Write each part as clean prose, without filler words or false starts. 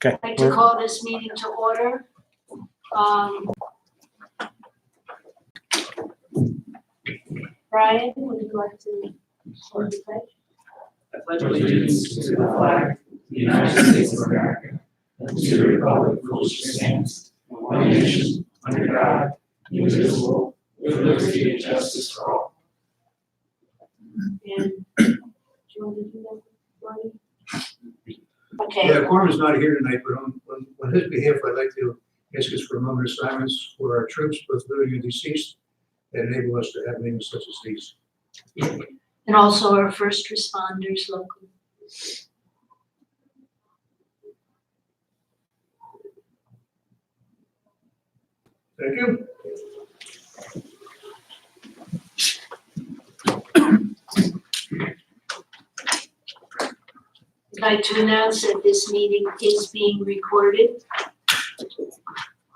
Okay. I'd like to call this meeting to order. Brian, would you like to hold the pledge? I pledge allegiance to the flag of the United States of America and to the republic for which it stands, one nation, under God, indivisible, with liberty and justice for all. And do you want to do that, Brian? Okay. Yeah, quorum is not here tonight, but on his behalf, I'd like to ask us for a moment of silence for our troops, both living and deceased, that enable us to have names such as these. And also our first responders locally. Thank you. I'd like to announce that this meeting is being recorded.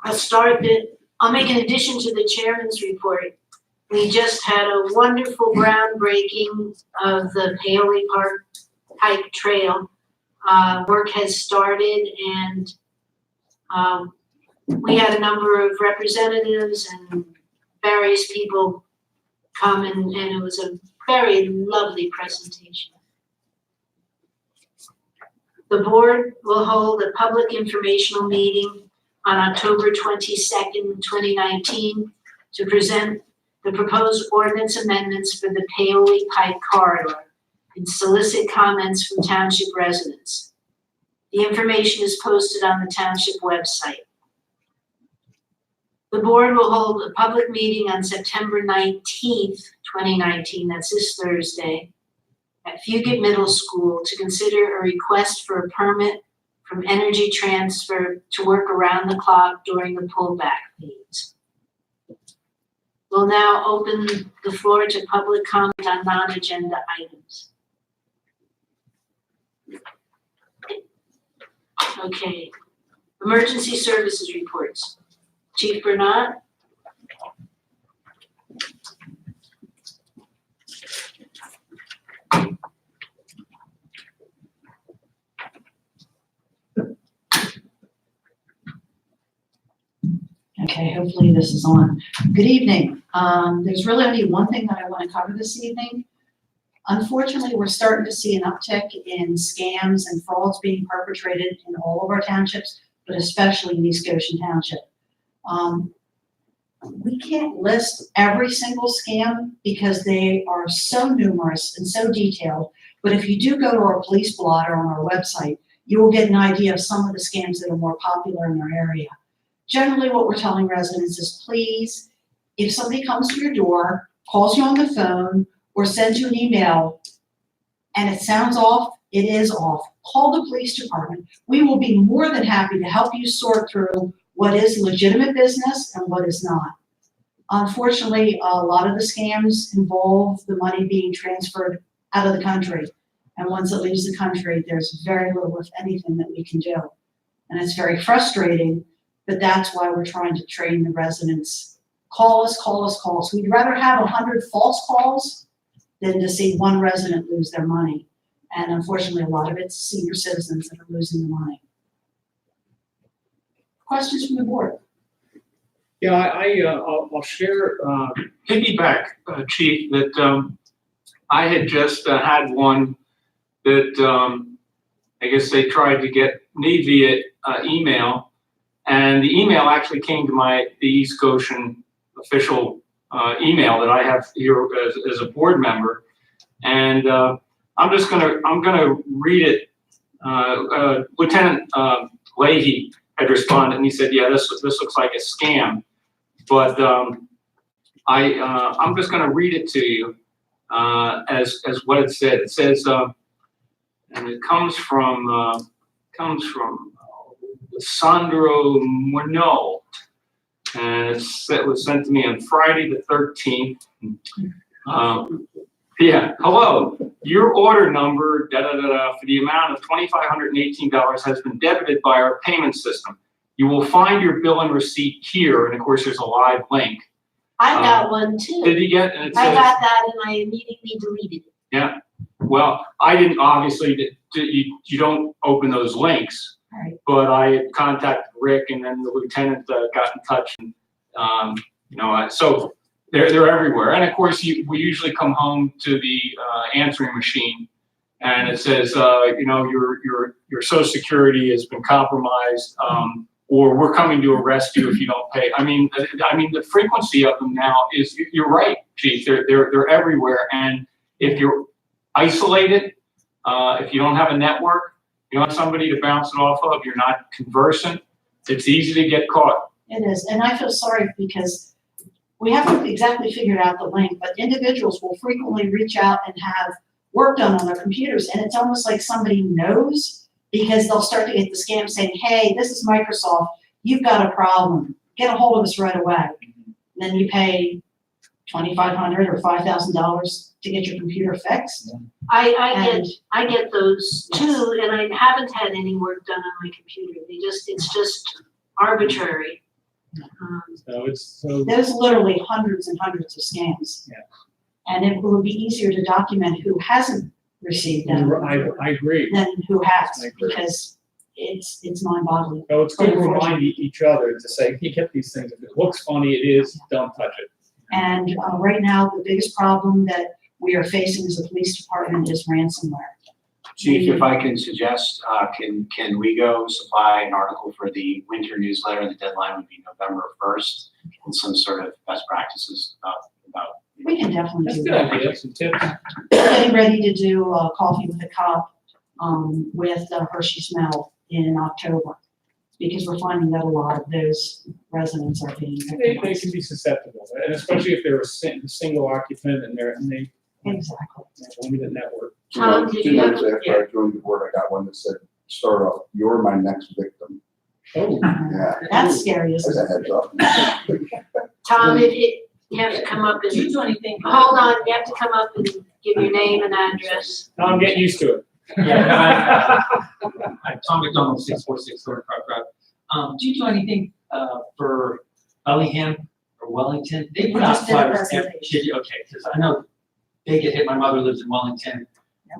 I'll make an addition to the chairman's report. We just had a wonderful groundbreaking of the Paoli Park Hike Trail. Work has started, and we had a number of representatives and various people come, and it was a very lovely presentation. The board will hold a public informational meeting on October 22nd, 2019 to present the proposed ordinance amendments for the Paoli Pike Corridor and solicit comments from township residents. The information is posted on the township website. The board will hold a public meeting on September 19th, 2019, that's this Thursday, at Fugate Middle School to consider a request for a permit from Energy Transfer to work around the clock during the pullback phase. We'll now open the floor to public comment on non-agenda items. Okay, emergency services reports. Chief Bernard? Okay, hopefully this is on. Good evening. There's really only one thing that I want to cover this evening. Unfortunately, we're starting to see an uptick in scams and frauds being perpetrated in all of our townships, but especially in East Goshen Township. We can't list every single scam because they are so numerous and so detailed, but if you do go to our police blotter on our website, you will get an idea of some of the scams that are more popular in our area. Generally, what we're telling residents is, please, if somebody comes to your door, calls you on the phone, or sends you an email, and it sounds off, it is off, call the police department. We will be more than happy to help you sort through what is legitimate business and what is not. Unfortunately, a lot of the scams involve the money being transferred out of the country. And once it leaves the country, there's very little, if anything, that we can do. And it's very frustrating. But that's why we're trying to train the residents. Call us, call us, call us. We'd rather have 100 false calls than to see one resident lose their money. And unfortunately, a lot of it's senior citizens that are losing the money. Questions from the board? Yeah, I'll share, piggyback, Chief, that I had just had one that I guess they tried to get me via email. And the email actually came to the East Goshen official email that I have here as a board member, and I'm gonna read it. Lieutenant Leahy had responded, and he said, "Yeah, this looks like a scam," but I'm just gonna read it to you as what it said. It says, and it comes from Sandro Morneau, and it was sent to me on Friday the 13th. Yeah, hello, your order number for the amount of $2,518 has been debited by our payment system. You will find your bill and receipt here, and of course there's a live link. I got one too. Did you get? And it I says, got that and I immediately deleted it. Yeah, well, I didn't, obviously, you don't open those links. Right. But I had contacted Rick, and then the lieutenant got in touch, and so they're everywhere. And of course, we usually come home to the answering machine, and it says, your Social Security has been compromised, or we're coming to arrest you if you don't pay. I mean, the frequency of them now is, you're right, Chief. They're everywhere, and if you're isolated, if you don't have a network, you don't have somebody to bounce it off of, you're not conversant, it's easy to get caught. It is, and I feel sorry because we haven't exactly figured out the link, but individuals will frequently reach out and have work done on their computers, and it's almost like somebody knows, because they'll start to get the scam saying, hey, this is Microsoft, you've got a problem, get a hold of us right away. And then you pay $2,500 or $5,000 to get your computer fixed. I get those too, and I haven't had any work done on my computer. It's just arbitrary. There's literally hundreds and hundreds of scams. Yeah. And it would be easier to document who hasn't received them I agree. than who has, I agree. because it's mind-boggling. So it's good to remind each other to say, you get these things. If it looks funny, it is, don't touch it. And right now, the biggest problem that we are facing as a police department is ransomware. Chief, if I can suggest, can we go supply an article for the winter newsletter? The deadline would be November 1st, and some sort of best practices about. We can definitely That's a do good that. idea, some tips. Getting ready to do Coffee with a Cop with Hershey's Mel in October, because we're finding that a lot of those residents are being They victimized. can be susceptible, and especially if they're a single occupant and they Exactly. have a limited network. Tom, did 2 you have? months after I joined the board, I got one that said, start off, you're my next victim. Oh, Yeah, That's scary, isn't as it? a heads up. Tom, you have to come up and, Do anything? hold on, you have to come up and give your name and address. I'm getting used to it. Yeah, I'm Tom McDonald, 646 Thorn Park Road. Do you do anything for Bellingham or Wellington? They put out Just did a flyers. presentation. Okay, because I know they get hit. My mother lives in Wellington.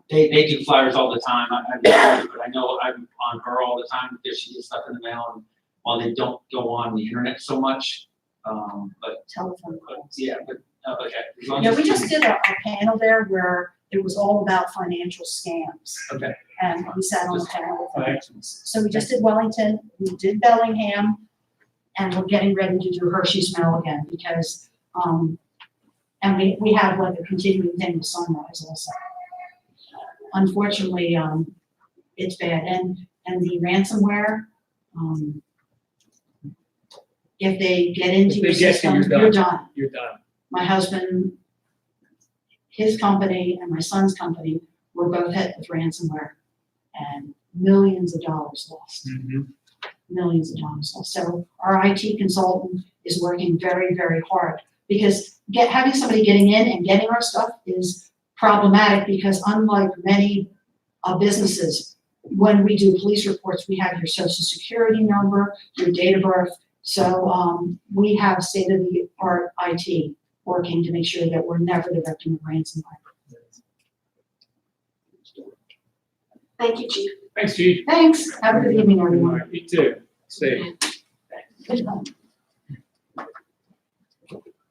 They do flyers all the time. But I know I'm on her all the time because she gets stuff in the mail, and while they don't go on the internet so much, but Telephone calls. yeah, but okay. As long Yeah, as- we just did a panel there where it was all about financial scams. Okay. And we sat on the panel with Right. them. So we just did Wellington, we did Bellingham, and we're getting ready to do Hershey's Mill again because, and we have like a continuing thing with Sunrise also. Unfortunately, it's bad. And the ransomware, if they get into If they your get you, system, you're you're done. You're done. My husband, his company and my son's company were both hit with ransomware and millions of dollars lost, millions of dollars lost. So our IT consultant is working very, very hard because having somebody getting in and getting our stuff is problematic because unlike many businesses, when we do police reports, we have your social security number, your date of birth. So we have state-of-the-art IT working to make sure that we're never the victim of ransomware. Thank you, Chief. Thanks, Chief. Thanks. Have a good evening, everyone. You too. Safe.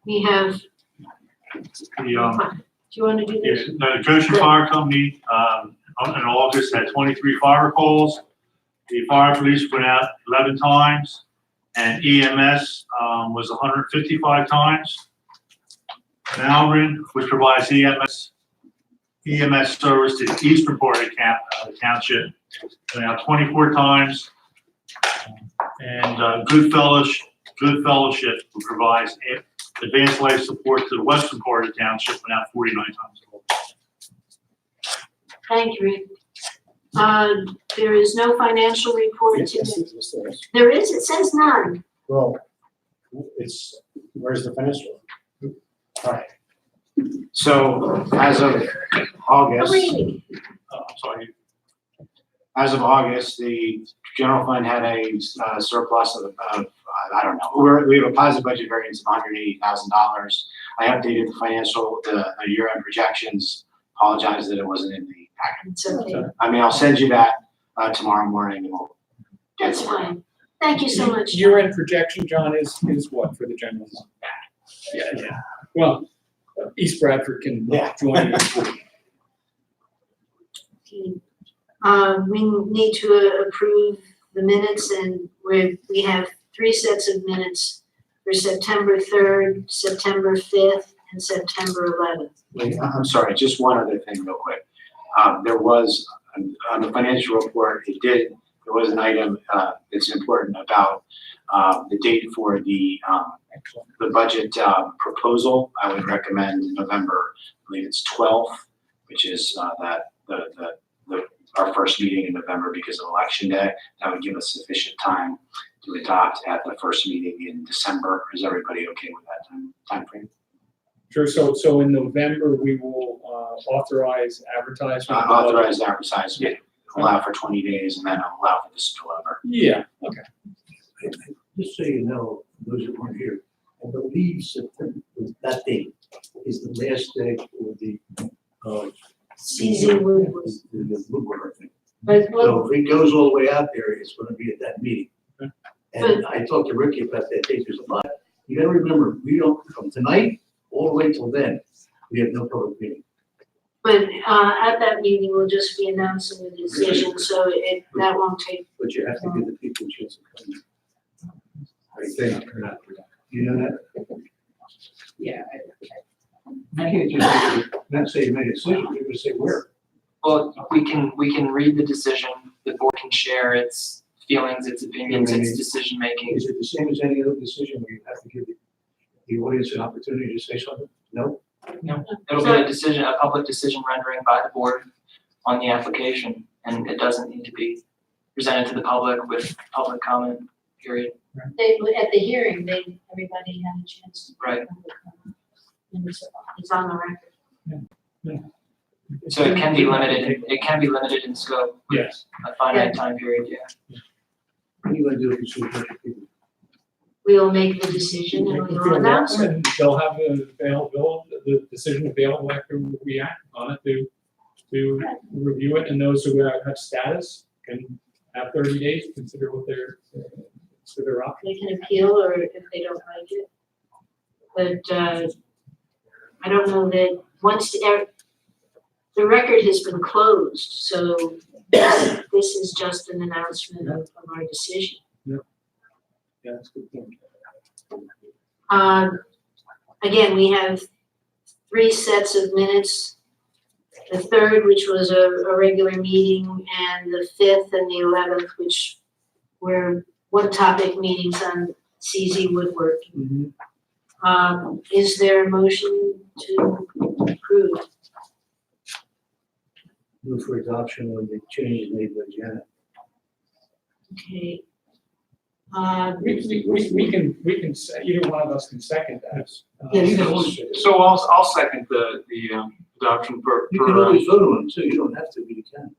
We have, The, do you want to do this? the Goshen Fire Company, in August had 23 fire calls. The fire police went out 11 times, and EMS was 155 times. Malvern, which provides EMS service to the eastern part of the township, went out 24 times. And Good Fellowship, who provides advanced life support to the western part of the township, went out 49 times. Thank you, Rick. There is no financial report today. There is, it says none. Well, where's the financial? Right. So as of August, Sorry. as of August, the general fund had a surplus of I don't know. We have a positive budget variance of $180,000. I updated the year-end projections. Apologize that it wasn't in the packet. It's okay. I mean, I'll send you that tomorrow morning, and That's fine. Thank you so much. Year-end projection, John, is what for the general fund? Yeah. Well, East Bradford can Yeah. join you. Okay. We need to approve the minutes, and we have 3 sets of minutes for September 3rd, September 5th, and September 11th. Wait, I'm sorry, just one other thing real quick. There was, on the financial report, there was an item that's important about the date for the budget proposal. I would recommend November, I believe it's 12th, which is our first meeting in November because of Election Day. That would give us sufficient time to adopt at the first meeting in December. Is everybody okay with that time frame? Sure, so in November, we will authorize advertisement. Authorized advertisement, allow for 20 days, and then allow for the spillover. Yeah, okay. Just so you know, those that weren't here, I believe September, that date is the last day for the, CZ Woodward. the woodwork thing. But So if it goes all the way out there, it's gonna be at that meeting. Okay. And I talked to Ricky about that date, there's a lot, you gotta remember, we don't, from tonight all the way till then, we have no public meeting. But at that meeting, we'll just be announcing the decision, so that won't take. But you have to give the people a chance to come. I think, you know that? Yeah. You can't just, not say you made a decision, you just say where. Well, we can read the decision, the board can share its feelings, its opinions, its decision making. Is it the same as any other decision where you have to give the audience an opportunity to say something? No? It'll be a decision, a public decision rendering by the board on the application, and it doesn't need to be presented to the public with public comment, period. At the hearing, everybody had a chance. Right. And it's on the record. So it can be limited in scope, Yes. a finite time period, yeah. What are you gonna do if you see a bunch of people? We'll make the decision and we'll announce it. And they'll have the decision available after we act on it to review it, and those who have status can have 30 days to consider what their options. They can appeal or if they don't like it. But I don't know that once the record has been closed, so this is just an announcement of our decision. Yeah, that's a good point. Again, we have 3 sets of minutes. The 3rd, which was a regular meeting, and the 5th and the 11th, which were one-topic meetings on CZ woodworking. Is there a motion to approve? Move for adoption when the change is made by Janet. Okay. We can say, either one of us can second that. Yeah, you can always, So I'll second the adoption you can always vote on them too, you don't have to, but you can.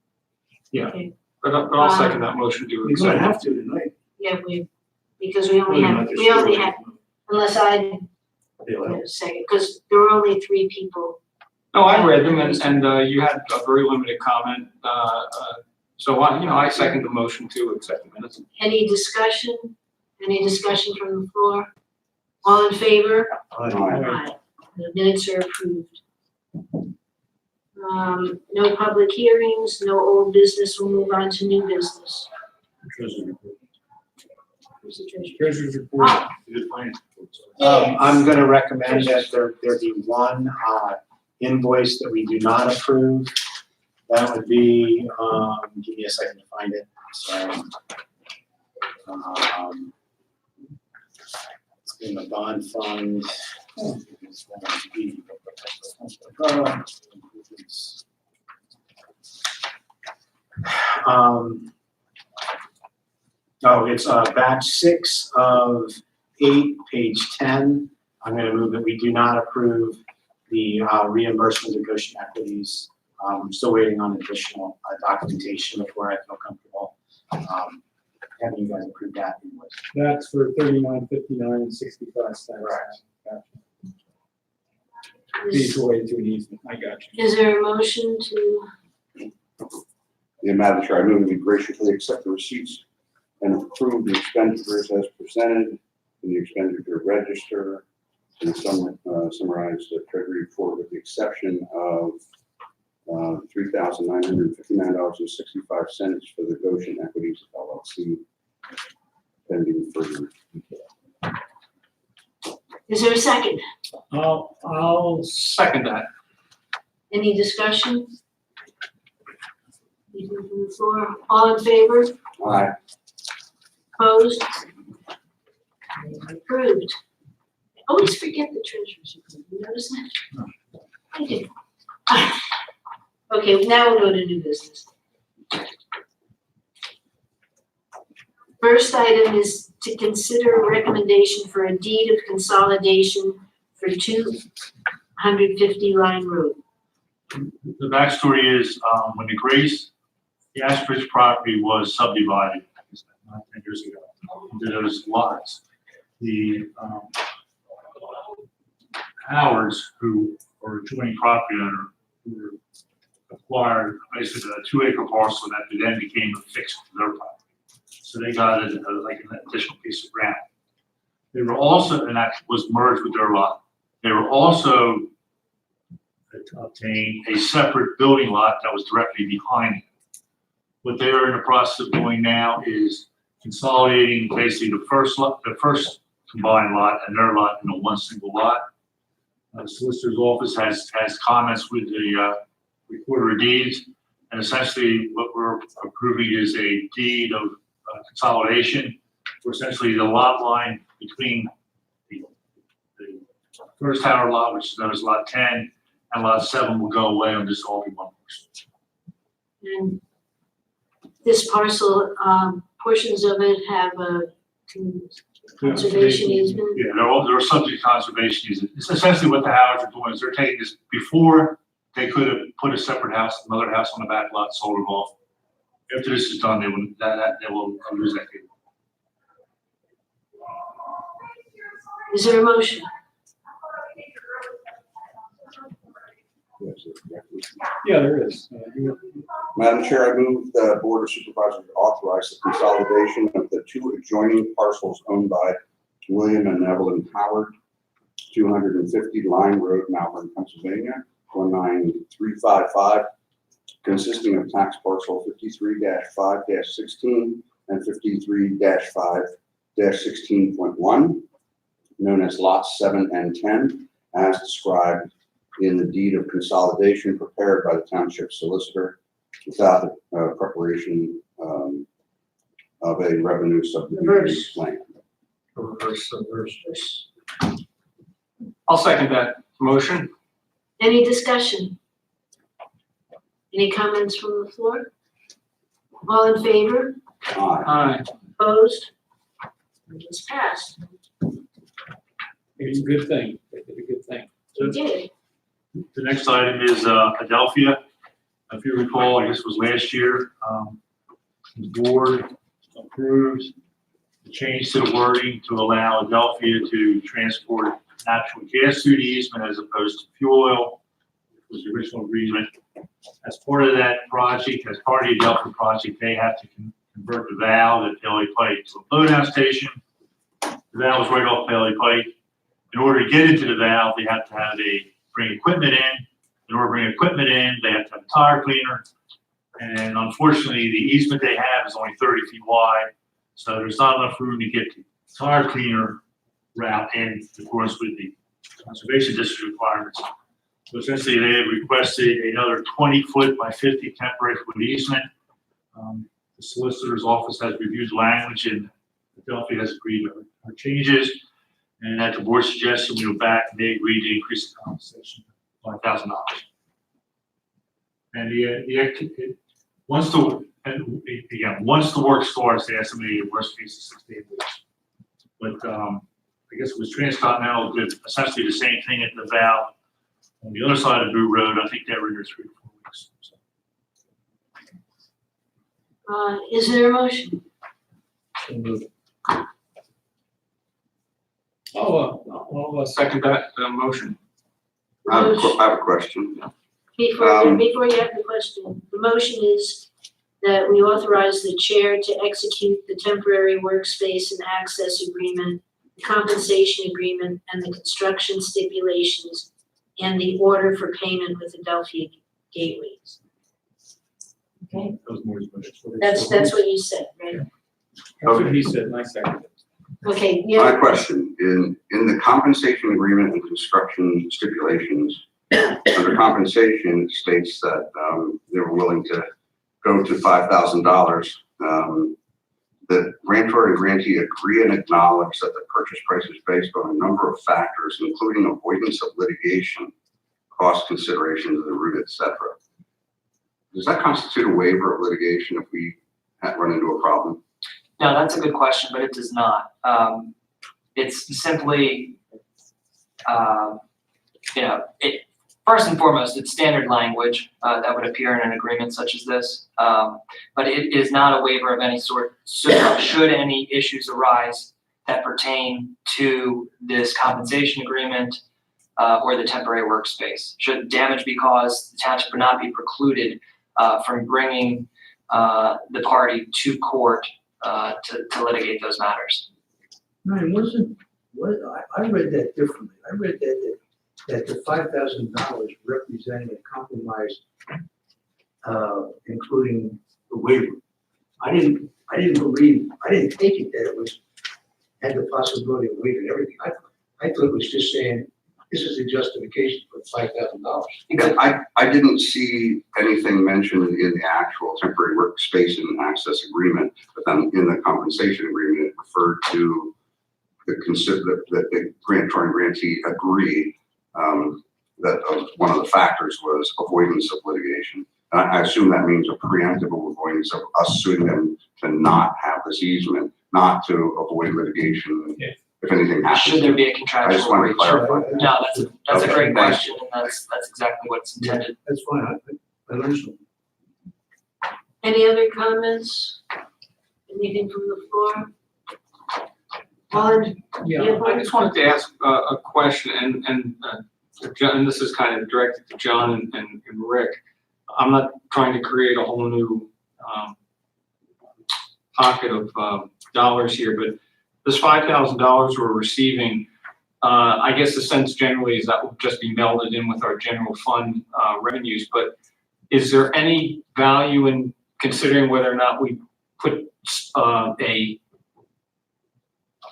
Okay. but I'll second that motion to You're accept. gonna have to tonight. Yeah, because we only have, unless I say, because there were only 3 people. No, I read them and you had a very limited comment, so I second the motion to accept the minutes. Any discussion? Any discussion from the floor? All in favor? Aye. The minutes are approved. No public hearings, no old business, we'll move on to new business. Where's the treasurer? Treasurer's report. I'm gonna recommend that there be one invoice that we do not approve. That would be, give me a second to find it, sorry. It's in the bond fund. It's going to be- it's batch 6 of 8, page 10. I'm gonna move that we do not approve the reimbursement of Goshen equities. I'm still waiting on additional documentation before I feel comfortable having you guys approve that invoice. That's for $39.59.65. Correct. Gotcha. Fees related to an easement, I got you. Is there a motion to, The Madam Chair, I move that we graciously accept the receipts and approve the expenditures as presented in the expenditure register and summarize the treasury report with the exception of $3,959.65 for the Goshen Equities LLC pending further detail. Is there a second? I'll second that. Any discussion? Anything from the floor? All in favor? Aye. Opposed? Approved. I always forget the treasurer's report. You notice that? I do. Okay, now we'll go to new business. First item is to consider a recommendation for a deed of consolidation for 250 Line Road. The backstory is, when the Ashbridge property was subdivided, I guess about 10 years ago, into those lots, the Howards, who were adjoining property owner, who acquired basically a 2-acre parcel that then became affixed to their property. So they got it like an additional piece of ground. They were also, and that was merged with their lot. They were also obtained a separate building lot that was directly behind it. What they are in the process of doing now is consolidating basically the first combined lot and their lot into one single lot. The solicitor's office has comments with the recorder of deeds, and essentially what we're approving is a deed of consolidation, where essentially the lot line between the first tower lot, which is known as lot 10, and lot 7 will go away and just all be one parcel. And this parcel, portions of it have a conservation easement. Yeah, they're subject to conservation easement. It's essentially what the Howards are doing is they're taking this, before they could have put a separate house, another house on the back lot, sold it off. After this is done, they will lose that cable. Is there a motion? Yeah, there is. Madam Chair, I move the Board of Supervisors authorize the consolidation of the 2 adjoining parcels owned by William and Evelyn Howard, 250 Line Road, Malvern, Pennsylvania, 19355, consisting of tax parcel 53-5-16 and 53-5-16.1, known as lots 7 and 10, as described in the deed of consolidation prepared by the township solicitor without the preparation of a revenue subdivision plan. Reverse. I'll second that motion. Any discussion? Any comments from the floor? All in favor? Aye. Aye. Opposed? It's passed. It's a good thing. It's a good thing. You did. The next item is Adelphia. If you recall, I guess it was last year, the board approved the change to the wording to allow Adelphia to transport natural gas through the easement as opposed to fuel oil, which was the original agreement. As part of that project, as part of the Adelphia project, they have to convert the valve at Paley Pike to a blowdown station. The valve is right off Paley Pike. In order to get into the valve, they have to bring equipment in. In order to bring equipment in, they have to have a tire cleaner. And unfortunately, the easement they have is only 30 feet wide. So there's not enough room to get the tire cleaner route in accordance with the conservation district requirements. So essentially, they have requested another 20-foot by 50 temporary foot easement. The solicitor's office has reviewed language and Adelphia has agreed to our changes. And at the board's suggestion, we went back and they agreed to increase the compensation by $1,000. And once the work starts, they estimate the worst case is 6 to 8 weeks. But I guess it was Transcontinental did essentially the same thing at the valve on the other side of Brew Road. I think they were in there 3 to 4 weeks. So. Is there a motion? I'll second that motion. I have a question. Before you have the question, the motion is that we authorize the chair to execute the temporary workspace and access agreement, the compensation agreement, and the construction stipulations, and the order for payment with Adelphia Gateways. Okay, That was more his motion. that's what you said, right? That's what he said, and I seconded it. Okay, My yeah, question, in the compensation agreement and construction stipulations, under compensation, it states that, they were willing to go to $5,000. The grantor and grantee agree and acknowledge that the purchase price is based on a number of factors, including avoidance of litigation, cost considerations of the route, et cetera. Does that constitute a waiver of litigation if we run into a problem? No, that's a good question, but it does not. It's simply, first and foremost, it's standard language that would appear in an agreement such as this. But it is not a waiver of any sort. So should any issues arise that pertain to this compensation agreement or the temporary workspace, should damage be caused, the township would not be precluded from bringing the party to court to litigate those matters. No, it wasn't, I read that differently. I read that the $5,000 represented a compromise, including the waiver. I didn't take it that it had the possibility of waiving everything. I thought it was just saying, this is a justification for $5,000. Yeah, I didn't see anything mentioned in the actual temporary workspace and access agreement, but then in the compensation agreement, it referred to that the grantor and grantee agreed that one of the factors was avoidance of litigation. And I assume that means a preemptive avoidance of us suing them to not have this easement, not to avoid litigation. Yeah. If anything happens. Should there be a I just contractual wanted to breach? clarify. No, that's a Okay, great thank question, and that's exactly what it's intended. That's fine. I learned something. any other comments? Anything from the floor? Colin? Yeah, I just wanted to ask a question, and John, and this is kind of directed to John and Rick. I'm not trying to create a whole new pocket of dollars here, but this $5,000 we're receiving, I guess the sense generally is that will just be melded in with our general fund revenues, but is there any value in considering whether or not we put a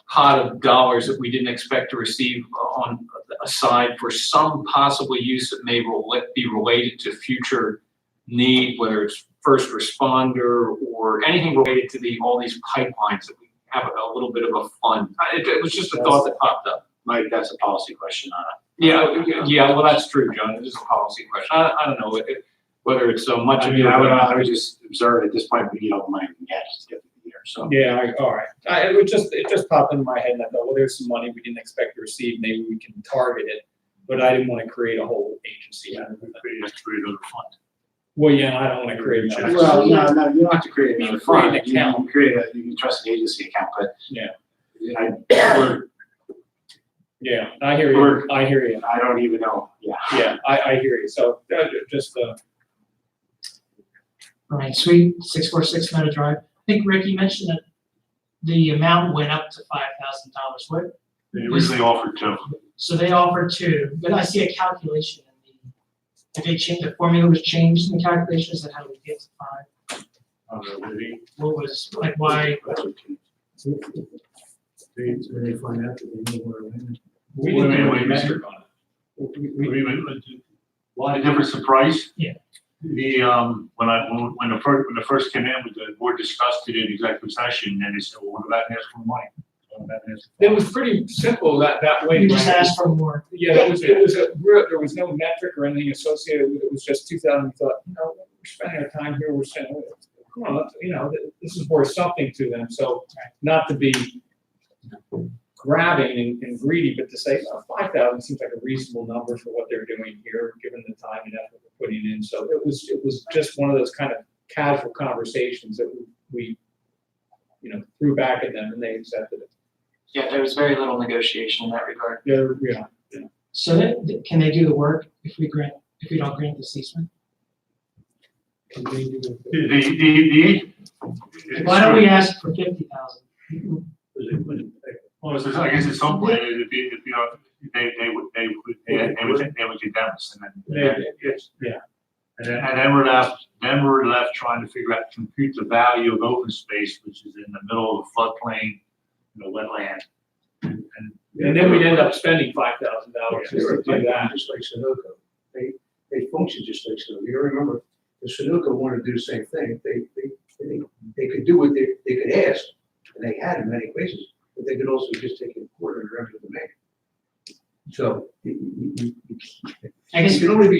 pot of dollars that we didn't expect to receive on aside for some possible use that may be related to future need, whether it's first responder or anything related to all these pipelines that we have a little bit of a fund. It was just a thought that popped up. Mike, that's a policy question on it. Yeah, well, that's true, John. It is a policy question. I don't know whether it's so much I of mean, your. I would just observe at this point, we need all the money we can get just to get through the year, so. Yeah, all right. It just popped into my head, and I thought, well, there's some money we didn't expect to receive, maybe we can target it, but I didn't want to create a whole agency out of it. Create another fund. Well, yeah, I don't want to create another. Well, no, you don't have to create You another can create fund. an account. You can trust an agency account, but. Yeah. I Yeah, I hear you, I hear you. I don't even know, yeah. Yeah, I hear you, so just, All right, Suite 646 Meadow Drive. I think, Rick, you mentioned that the amount went up to $5,000. What? They originally offered two. So they offered two, but I see a calculation in did they change, the formula was changed in the calculations that how we get to five? What was, like, why? When they find out that they know where it is. we didn't Wait, do wait, any metric on it. Why the difference in price? Yeah. The, when the first came in, the board discussed it in executive session, and they said, well, what about asking for money? What about asking for It was pretty simple that way. You just asked for more. Yeah, there was no metric or anything associated with it. It was just 2,000. We thought, we're spending our time here. We're saying, come on, this is worth something to them. So not to be grabbing and greedy, but to say 5,000 seems like a reasonable number for what they're doing here, given the time and effort we're putting in. So it was just one of those kind of casual conversations that we threw back at them, and they accepted it. Yeah, there was very little negotiation in that regard. Yeah. So can they do the work if we don't grant this easement? Why don't we ask for 50,000? Well, it's, I guess at some point, it'd be, if you know, they would condemn us and then. Yeah. And then we're left trying to figure out, compute the value of open space, which is in the middle of the floodplain, wetland. And then we'd end up spending $5,000 just They were to do that. just like Sunoco. They function just like Sunoco. You remember, the Sunoco wanted to do the same thing. They could do what they could ask, and they had in many places, but they could also just take it in court and render the domain. So, I guess, you can only be,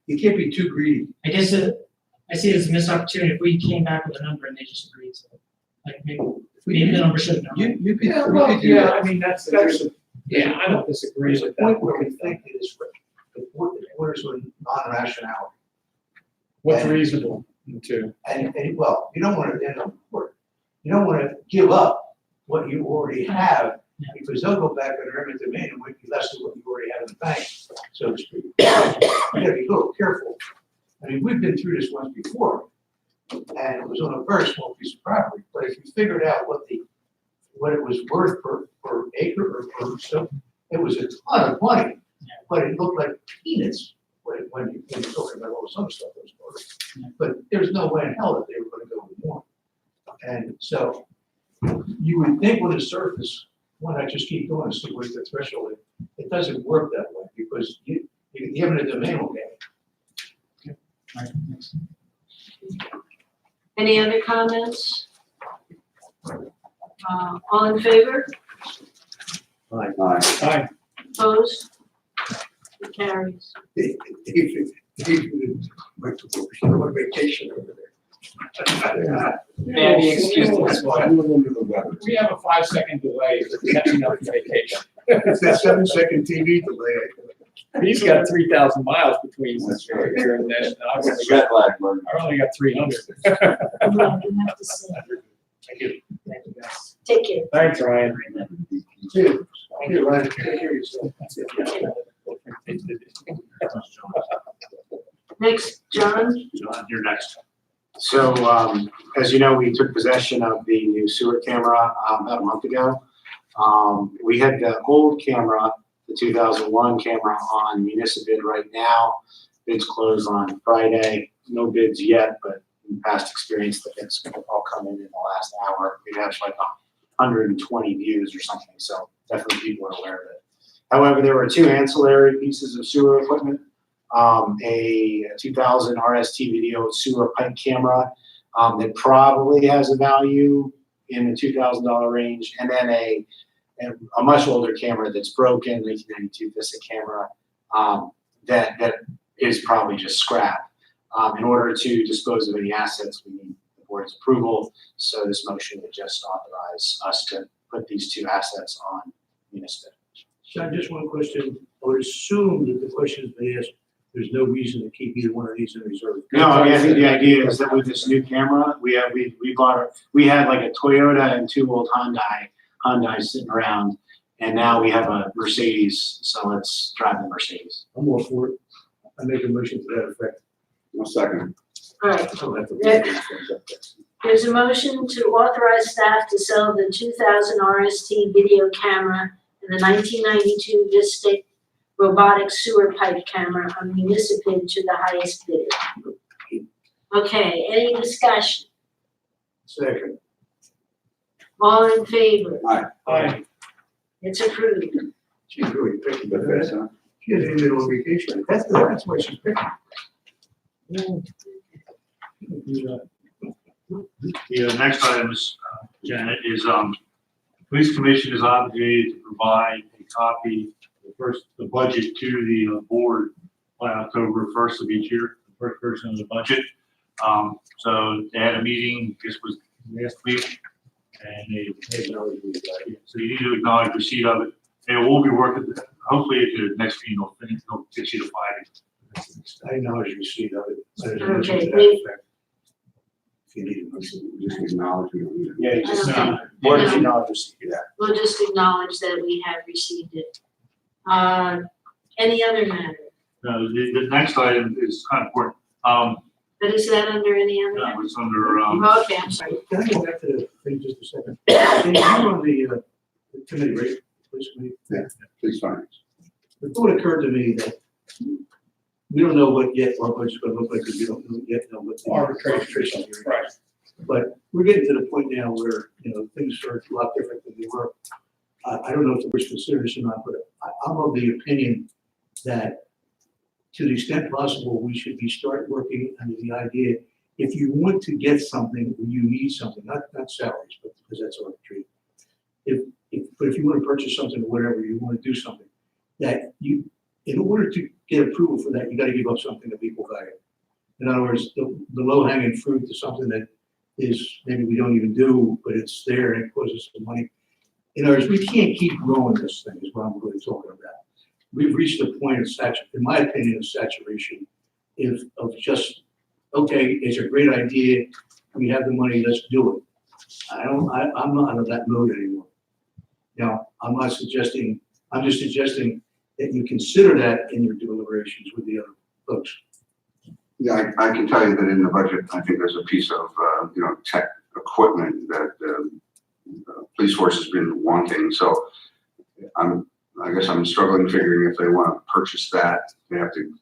you can't be too greedy. I guess I see it as a missed opportunity if we came back with a number and they just agreed to it. Like maybe the number should have known. You could, Yeah, you well, could do yeah, that. I mean, that's, yeah, I don't disagree There's a with point that. where we think it is, the borders with non-rationality. What's reasonable to? And, well, you don't want to end up in court. You don't want to give up what you already have, because they'll go back on their eminent domain and would be less than what you already have in the bank, so to speak. You gotta be a little careful. I mean, we've been through this once before, and it was on a very small piece of property, but if you figured out what it was worth per acre or per so, it was a ton of money, but it looked like peanuts when you're talking about all this other stuff that was going on. But there's no way in hell that they were gonna go with more. And so, you would think on the surface, why not just keep going and see where's the threshold? It doesn't work that way, because the eminent domain will get it. Any other comments? All in favor? Aye. Opposed? It carries. David went on vacation over there. May I be excused at this point? I'm under the weather. We have a 5-second delay for catching up to vacation. It's that 7-second TV delay. He's got 3,000 miles between here and this, and I've only got, Jet lag, Mark. I've only got 300. You have to say. Thank you. Thank you, guys. Take care. Thanks, Ryan. Two. Here, Ryan, take care of yourself. Next, John. John, you're next. So, as you know, we took possession of the new sewer camera, about a month ago. We had the old camera, the 2001 camera on municipal right now. Bids closed on Friday. No bids yet, but in past experience, the bids all come in the last hour. We'd have like 120 views or something, so definitely people are aware of it. However, there were two ancillary pieces of sewer equipment. A 2000 RST video sewer pipe camera that probably has a value in the $2,000 range, and then a much older camera that's broken, 1992 Vista camera, that is probably just scrap. In order to dispose of any assets, we need the board's approval, so this motion would just authorize us to put these two assets on municipal. John, just one question. I would assume that the question has been asked, there's no reason to keep either one of these in reserve. No, I mean, I think the idea is that with this new camera, we had like a Toyota and two old Hyundai sitting around, and now we have a Mercedes, so let's drive the Mercedes. I'm all for it. I make a motion to that effect. No second. All right. I don't have to- There's a motion to authorize staff to sell the 2000 RST video camera and the 1992 Vista robotic sewer pipe camera on municipal to the highest bidder. Okay, any discussion? Second. All in favor? Aye. It's approved. She's really picking The face, huh? She hasn't been on vacation. That's why she's picking. The next item is, Janet, is, police commission is obligated to provide a copy, the budget to the board by October 1st of each year, the first version of the budget. So they had a meeting, this was last week, and they acknowledged it. So you need to acknowledge receipt of it. They will be working, hopefully at the next meeting, they'll get you to find it. I acknowledge receipt of it. Okay, If you need a motion. Just acknowledge we don't need it. Yeah, you just, Okay. board of acknowledge receipt. We'll just acknowledge that we have received it. Any other matter? The next item is kind of important. But is that under any That other? was under, Okay, I'm sorry. Can I go back to the thing just a second? So you're on the committee, right? Police committee? Please find it. The thought occurred to me that we don't know what yet our budget's gonna look like, because we don't yet know what the Arbitration, right. But we're getting to the point now where, things are a lot different than they were. I don't know if the board's considering this or not, but I'm of the opinion that to the extent possible, we should be start working under the idea, if you want to get something, or you need something, not salaries, but because that's arbitrary. But if you want to purchase something or whatever, you want to do something, that you, in order to get approval for that, you got to give up something of equal value. In other words, the low hanging fruit to something that is maybe we don't even do, but it's there and it causes some money. In other words, we can't keep growing this thing, is what I'm really talking about. We've reached a point of saturation, in my opinion, of saturation, of just, okay, it's a great idea, we have the money, let's do it. I'm not in that mode anymore. Now, I'm just suggesting that you consider that in your deliberations with the other folks. Yeah, I can tell you that in the budget, I think there's a piece of, tech equipment that the police force has been wanting. So I guess I'm struggling figuring if they want to purchase that, they have to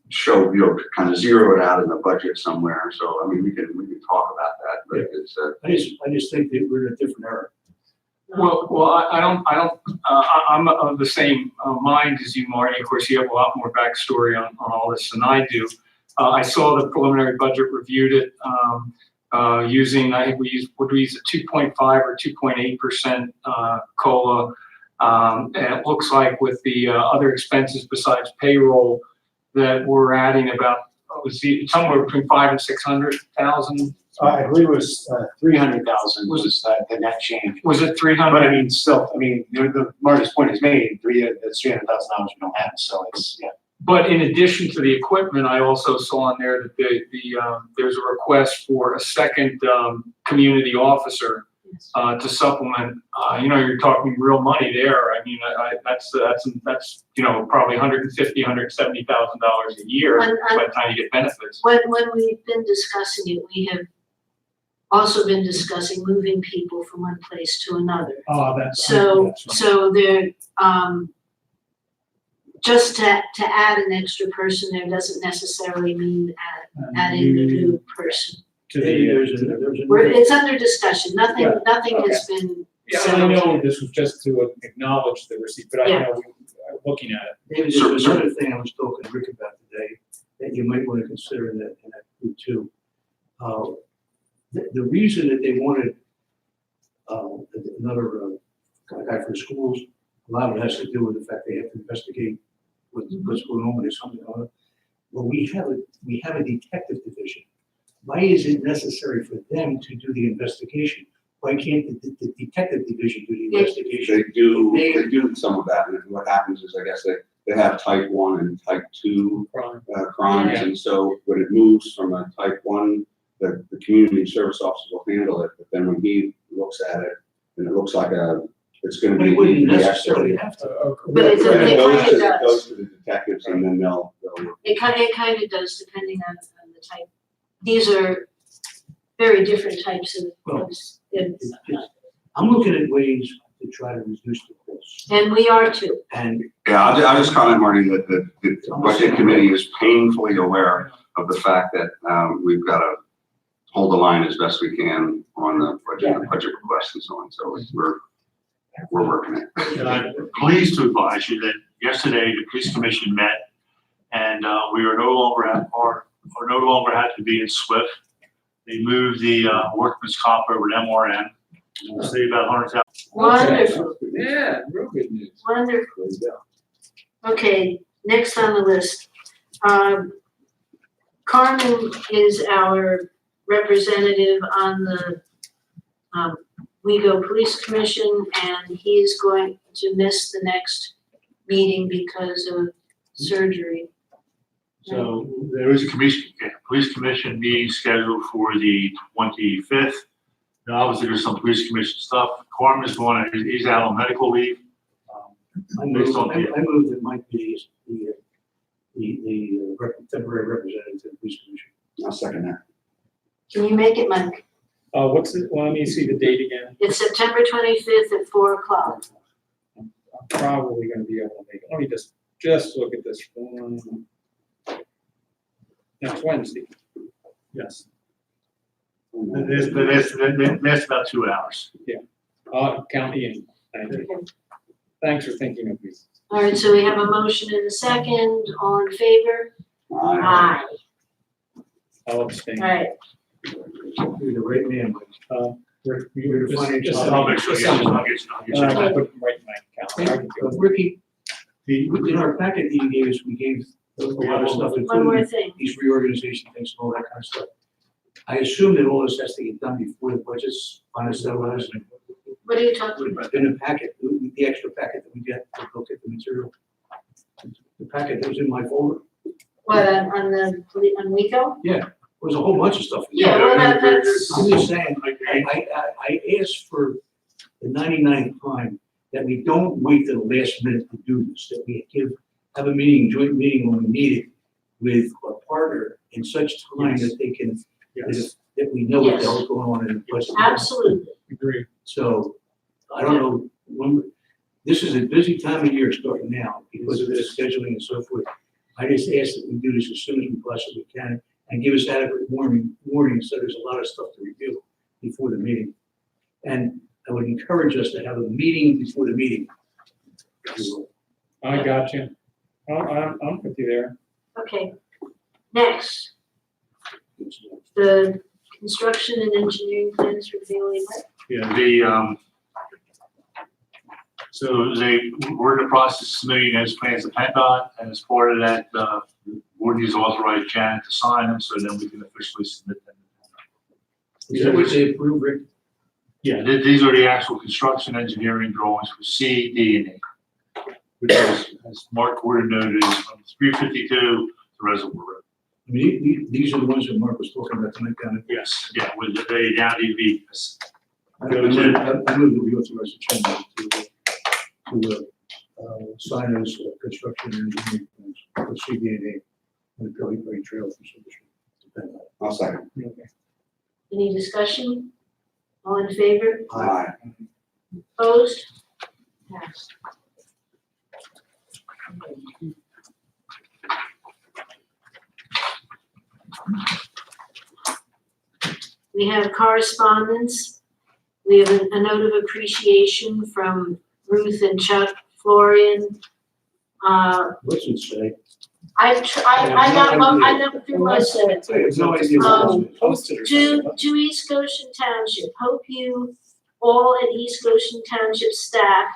show, kind of zero it out in the budget somewhere. So, I mean, we can talk about that, but it's, I just think that we're in a different era. Well, I'm of the same mind as you, Marty. Of course, you have a lot more backstory on all this than I do. I saw the preliminary budget, reviewed it, using, I think we use a 2.5 or 2.8% COLA. And it looks like with the other expenses besides payroll that we're adding about, somewhere between 500 and 600,000. I believe it was 300,000 was the net change. Was it 300? But I mean, still, the Marty's point is made, that's $300,000 we don't have, so it's, yeah. But in addition to the equipment, I also saw on there that there's a request for a second community officer to supplement. You're talking real money there. I mean, that's probably $150,000, $170,000 a year by the time you get benefits. When we've been discussing it, we have also been discussing moving people from one place to another. Oh, that's. So there, just to add an extra person there doesn't necessarily mean adding a new person. It's under discussion, nothing has been Yeah, I settled. know this was just to acknowledge the receipt, but I know we are looking at it. David, there's another thing I was talking to Rick about today that you might want to consider in that group too. The reason that they wanted another guy for schools, a lot of it has to do with the fact they have to investigate what's going on with something. Well, we have a detective division. Why is it necessary for them to do the investigation? Why can't the detective division do the investigation? they do some of that, and what happens is, I guess they have type 1 and type 2 crimes, and so when it moves from a type 1, the community service officer will handle it, but then when he looks at it, and it looks like it's gonna But be. he wouldn't the necessarily expert. have to. But it Then it kind of goes does. to the detectives, and then they'll. It kind of does, depending on the type. These are very different types of. I'm looking at ways to try to reduce the costs. And we are too. And Yeah, I'll just comment, Marty, that the budget committee is painfully aware of the fact that we've got to hold the line as best we can on the budget requests and so on. So we're working it. And I'm pleased to advise you that yesterday the police commission met, and we are no longer had to be in SWIFT. They moved the workman's comp over to MRN. We'll save about 100,000. Wonderful, Yeah, real good news. wonderful. Okay, next on the list. Carmen is our representative on the WeGo Police Commission, and he's going to miss the next meeting because of surgery. So there is a police commission meeting scheduled for the 25th. Now, obviously, there's some police commission stuff. Carmen's he's out on medical leave. I move that Mike be the temporary representative to the police commission. I'll second that. Can you make it, Mike? What's it, well, let me see the date again. It's September 25th at 4:00. I'm probably gonna be able to make it. Let me just look at this one. Next Wednesday. Yes. That's about 2 hours. Count Ian. Thank you. Thanks for thinking of me. All right, so we have a motion and a second. All in favor? Aye. I'll abstain. All right, You're the right man, Mike. You're the financial- I'll make sure, I'll get you. I put it right in my calendar. I can do it. Ricky, in our packet that you gave us, we gave a lot of stuff, one more including thing. these reorganization things and all that kind of stuff. I assume that all this has to get done before the budget's finalized. What are you talking about? In the packet, the extra packet that we get to look at the material. The packet that was in my folder, What, on WeGo? was a whole bunch of stuff. Yeah, well, that's, I'm just saying, I asked for the 99th time that we don't wait till the last minute to do this, that we have a joint meeting when we need it with a partner in such time that they can, that we know what the hell's going on in the budget. absolutely. Agree. So, I don't know, this is a busy time of year starting now because of the scheduling and so forth. I just ask that we do this as soon as we possibly can and give us adequate warning, so there's a lot of stuff to review before the meeting. And I would encourage us to have a meeting before the meeting. I got you. I'm with you there. Okay, next, the construction and engineering plans for Bailey Way. Yeah, so we're in the process of submitting those plans to PennDOT, and as part of that, the board needs to authorize Janet to sign them, so then we can officially submit them. Is that what they approve, Rick? Yeah, these are the actual construction engineering drawings for C, D, and E. Which is, as Mark Gordon noted, is from 352 to Reservoir Road. I mean, these are the ones that Mark was talking about tonight down at. Yes, yeah, with the down EV. I move that we authorize the chairman to sign those construction and engineering plans for CDNA and the Pelly Point Trail from Silver Street. I'll second. Okay. Any discussion? All in favor? Aye. Opposed? Passed. We have correspondence. We have a note of appreciation from Ruth and Chuck Florian. What's it say? I got through most of it. I have no idea. To East Goshen Township, hope you all at East Goshen Township staff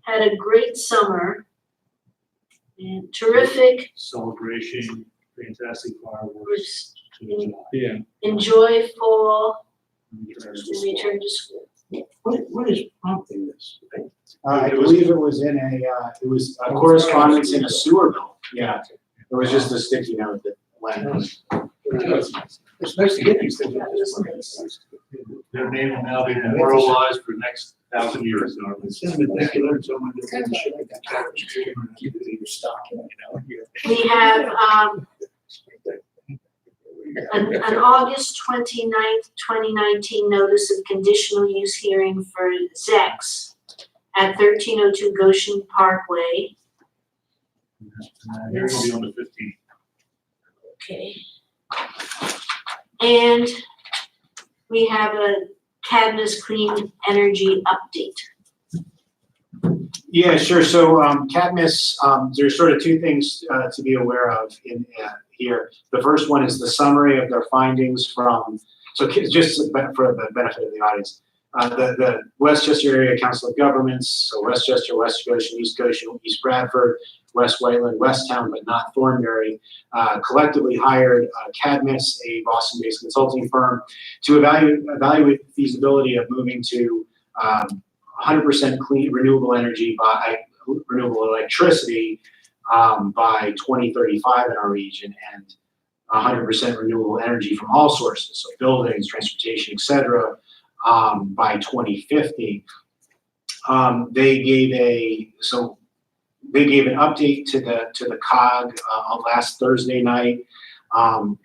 had a great summer. And terrific, Celebration, fantastic fireworks. Yeah. enjoy fall, and return to school. What is prompting this? I believe it was in it was a correspondence in a sewer bill. Yeah, it was just a sticky note that went. It's nice to get these things. Their name will now be memorialized for the next 1,000 years. Send them a thank you letter to someone. Keep it in your stock, you know? We have, an August 29th, 2019 notice of conditional use hearing for Zex at 1302 Goshen Parkway. Here will be on the 15th. Okay. And we have a Cadmus Clean Energy update. Yeah, sure. So Cadmus, there's sort of two things to be aware of in here. The first one is the summary of their findings from, so just for the benefit of the audience, the Westchester Area Council of Governments, so Westchester, West Goshen, East Goshen, East Bradford, West Whiteland, Westtown, but not Thornbury, collectively hired Cadmus, a Boston-based consulting firm, to evaluate the feasibility of moving to 100% clean renewable energy by renewable electricity by 2035 in our region, and 100% renewable energy from all sources, so buildings, transportation, et cetera, by 2050. They gave so they gave an update to the COG on last Thursday night. And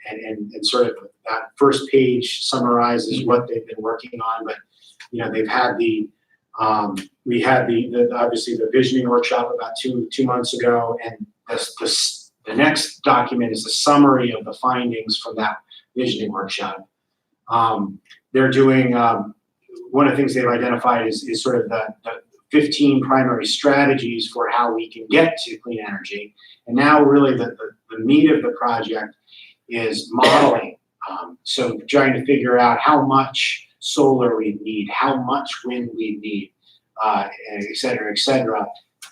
sort of that first page summarizes what they've been working on, but, you know, they've had we had obviously the visioning workshop about two months ago, and the next document is a summary of the findings from that visioning workshop. They're doing, one of the things they've identified is sort of the 15 primary strategies for how we can get to clean energy. And now really the meat of the project is modeling. So trying to figure out how much solar we need, how much wind we need, et cetera,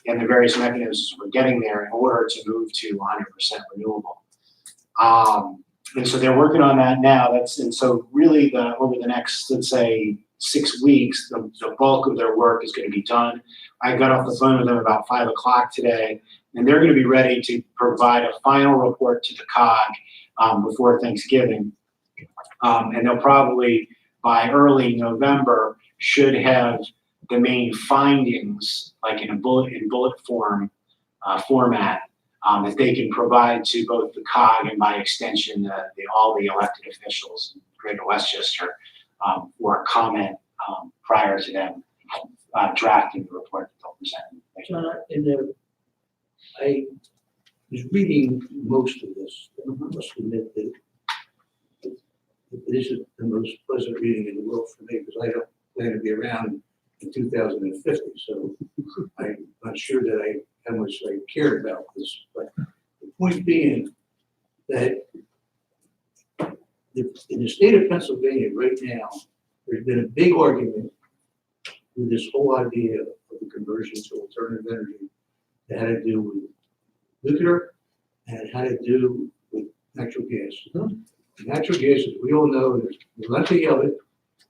and the various mechanisms we're getting there in order to move to 100% renewable. And so they're working on that now. And so really over the next, let's say, 6 weeks, the bulk of their work is going to be done. I got off the phone with them about 5 o'clock today, and they're going to be ready to provide a final report to the COG before Thanksgiving. And they'll probably, by early November, should have the main findings, like in bullet format, that they can provide to both the COG and by extension, all the elected officials in Greater Westchester for comment prior to them drafting the report that they'll present. I was reading most of this, and I must admit that it isn't the most pleasant reading in the world for me, because I don't plan to be around in 2050, so I'm not sure that how much I care about this. But the point being that in the state of Pennsylvania right now, there's been a big argument with this whole idea of the conversion to alternative energy that had to do with nuclear and it had to do with natural gas. Natural gas, as we all know, there's plenty of it,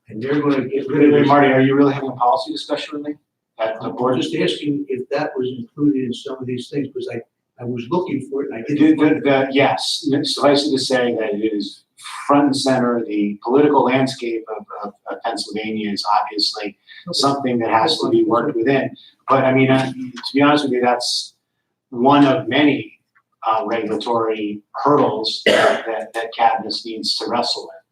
and they're going to get rid of it. Marty, are you really having a policy discussion with me? I'm just asking if that was included in some of these things, because I was looking for it and I didn't. Yes, suffice it to say that it is front and center. The political landscape of Pennsylvania is obviously something that has to be worked within. But I mean, to be honest with you, that's one of many regulatory hurdles that cabinet needs to wrestle with.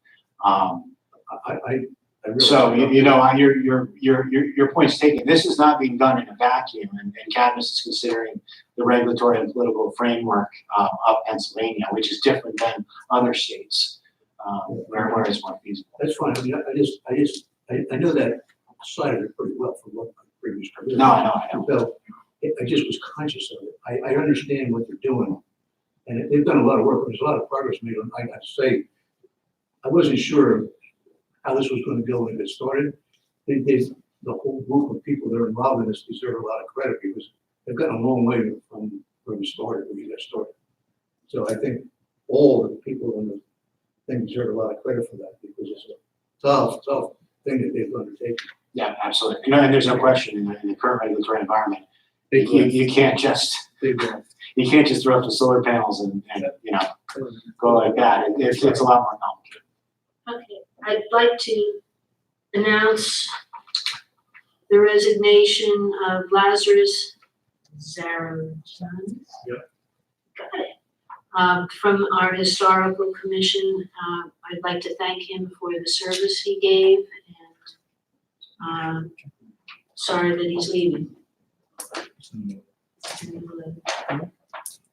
So your point's taken. This is not being done in a vacuum, and cabinet is considering the regulatory and political framework of Pennsylvania, which is different than other states where it's more feasible. That's fine. I mean, I know that side of it pretty well from what my previous career. No, I know. So I just was conscious of it. I understand what they're doing, and they've done a lot of work. There's a lot of progress made on. I got to say, I wasn't sure how this was going to go when it started. The whole group of people that are involved in this deserve a lot of credit because they've gotten a long way from where we started, when we got started. So I think all the people in the thing deserve a lot of credit for that because it's a tough thing that they've undertaken. Yeah, absolutely. And there's no question in the current regulatory environment, you can't just throw up the solar panels and go like that. It's a lot more complicated. Okay, I'd like to announce the resignation of Lazarus Zarazan. Yep. Got it. From our historical commission, I'd like to thank him for the service he gave, and sorry that he's leaving.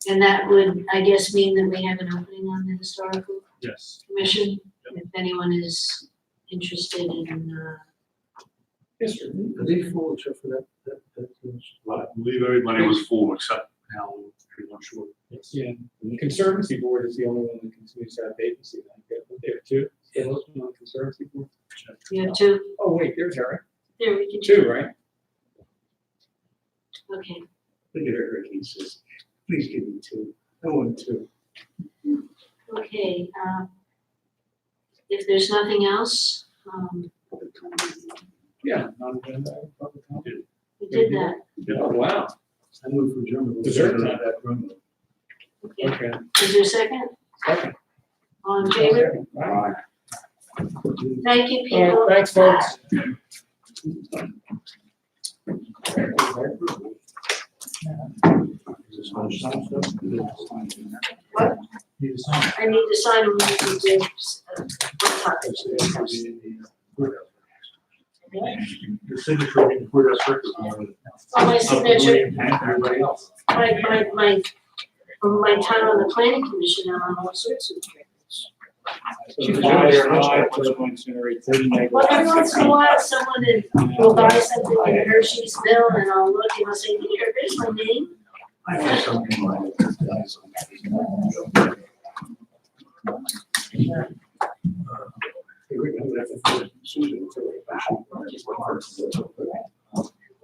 And that would, I guess, mean that we have an opening on the historical Yes. commission, if anyone is interested in, History. Are they full except for that? I believe everybody was full except now everyone's short. Yeah, and the Conservancy Board is the only one that continues to have vacancy. There are two. Yeah. On the Conservancy Board. you have two, Oh, wait, there's Eric. there we can. Two, right? Okay, Look at her, he says, please give me two. I want two. okay, if there's nothing else, Yeah. Non-agenda, public comment. we did that, Oh, wow. I moved from Germany. Dessert time. That room. okay, Okay. is there a second? Second. All in favor? Wow. Thank you, All people. right, thanks, folks. What? I need to sign them when you do, Your signature will be before that's record. Oh, my signature, Everybody else. from my time on the planning commission, I'm on all sorts of records. Well, every once in a while, someone will buy something in Hershey's Mill and I'll look and I'll say, here's my name. I have something like that.